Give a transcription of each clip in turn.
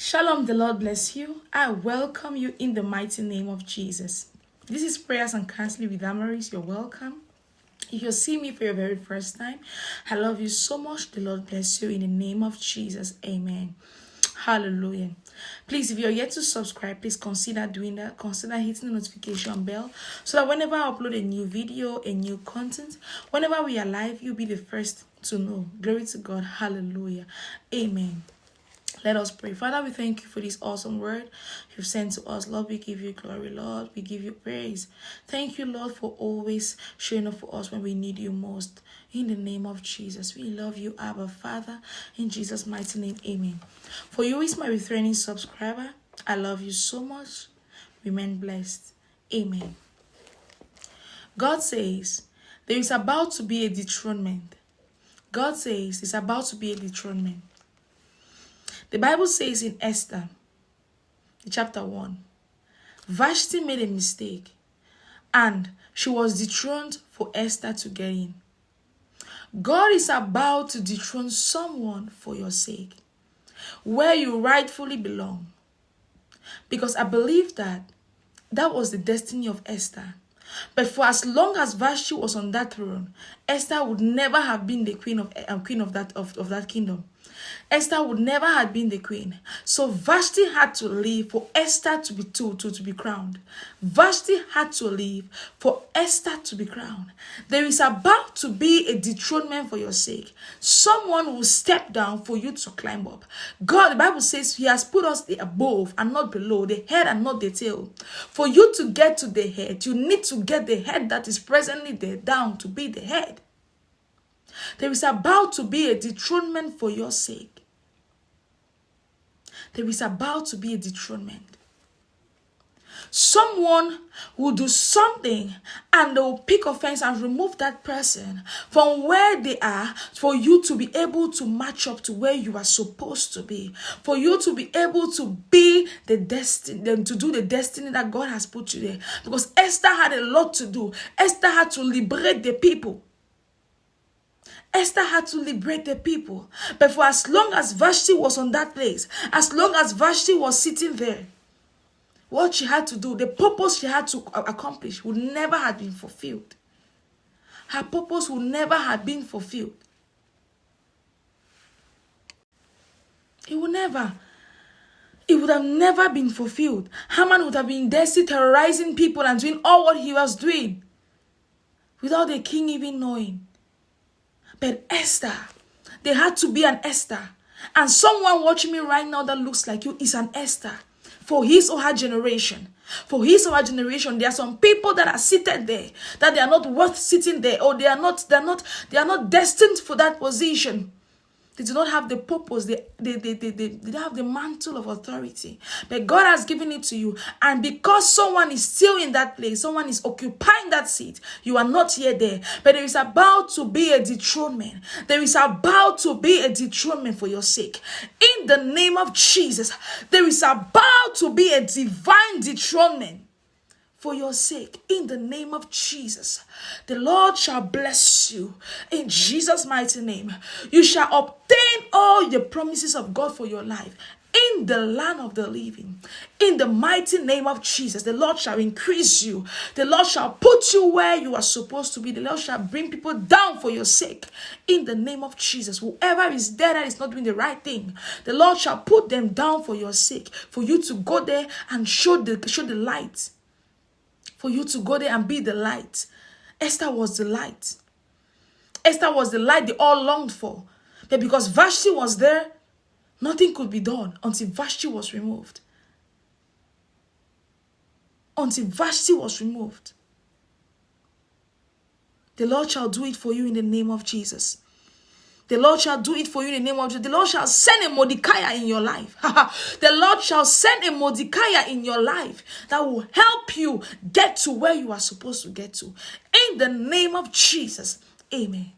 Shalom, the Lord bless you. I welcome you in the mighty name of Jesus. This is Prayers and Counseling with Amaris. You're welcome. If you're seeing me for your very first time, I love you so much. The Lord bless you in the name of Jesus. Amen. Hallelujah. Please, if you're yet to subscribe, please consider doing that. Consider hitting the notification bell so that whenever I upload a new video, a new content, whenever we are live, you'll be the first to know. Glory to God. Hallelujah. Amen. Let us pray. Father, we thank you for this awesome word you've sent to us. Lord, we give you glory. Lord, we give you praise. Thank you, Lord, for always showing up for us when we need you most. In the name of Jesus, we love you, Abba Father. In Jesus' mighty name, amen. For you is my returning subscriber. I love you so much. Remain blessed. Amen. God says there is about to be a dethronement. God says it's about to be a dethronement. The Bible says in Esther, chapter 1, Vashti made a mistake and she was dethroned for Esther to get in. God is about to dethrone someone for your sake, where you rightfully belong. Because I believe that was the destiny of Esther. But for as long as Vashti was on that throne, Esther would never have been the queen of that kingdom. Esther would never have been the queen. So Vashti had to leave for Esther to be crowned. Vashti had to leave for Esther to be crowned. There is about to be a dethronement for your sake. Someone will step down for you to climb up. God, the Bible says he has put us above and not below, the head and not the tail. For you to get to the head, you need to get the head that is presently there down to be the head. There is about to be a dethronement for your sake. There is about to be a dethronement. Someone will do something and they will pick offense and remove that person from where they are for you to be able to match up to where you are supposed to be. For you to be able to be the destiny, to do the destiny that God has put you there. Because Esther had a lot to do. Esther had to liberate the people. Esther had to liberate the people. But for as long as Vashti was on that place, as long as Vashti was sitting there, what she had to do, the purpose she had to accomplish would never have been fulfilled. Her purpose would never have been fulfilled. It would have never been fulfilled. Haman would have been there still terrorizing people and doing all what he was doing without the king even knowing. But Esther, there had to be an Esther. And someone watching me right now that looks like you is an Esther. For his or her generation. For his or her generation, there are some people that are seated there, that they are not worth sitting there, or they are not destined for that position. They do not have the purpose. They don't have the mantle of authority. But God has given it to you. And because someone is still in that place, someone is occupying that seat, you are not yet there. But there is about to be a dethronement. There is about to be a dethronement for your sake. In the name of Jesus, there is about to be a divine dethronement for your sake, in the name of Jesus. The Lord shall bless you in Jesus' mighty name. You shall obtain all the promises of God for your life in the land of the living. In the mighty name of Jesus, the Lord shall increase you. The Lord shall put you where you are supposed to be. The Lord shall bring people down for your sake. In the name of Jesus, whoever is there that is not doing the right thing, the Lord shall put them down for your sake. For you to go there and show the light. For you to go there and be the light. Esther was the light. Esther was the light they all longed for. But because Vashti was there, nothing could be done until Vashti was removed. Until Vashti was removed. The Lord shall do it for you in the name of Jesus. The Lord shall do it for you in the name of Jesus. The Lord shall send a Mordecai in your life. The Lord shall send a Mordecai in your life that will help you get to where you are supposed to get to. In the name of Jesus. Amen.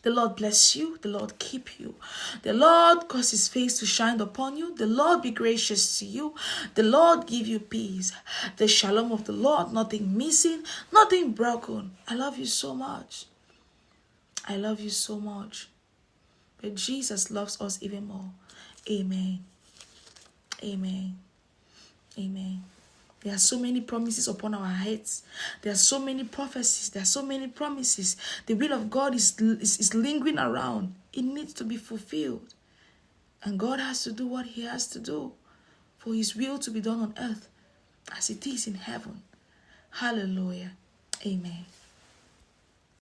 The Lord bless you. The Lord keep you. The Lord cause his face to shine upon you. The Lord be gracious to you. The Lord give you peace. The shalom of the Lord, nothing missing, nothing broken. I love you so much. I love you so much. But Jesus loves us even more. Amen. Amen. Amen. There are so many promises upon our heads. There are so many prophecies. There are so many promises. The will of God is lingering around. It needs to be fulfilled. And God has to do what he has to do for his will to be done on earth as it is in heaven. Hallelujah. Amen.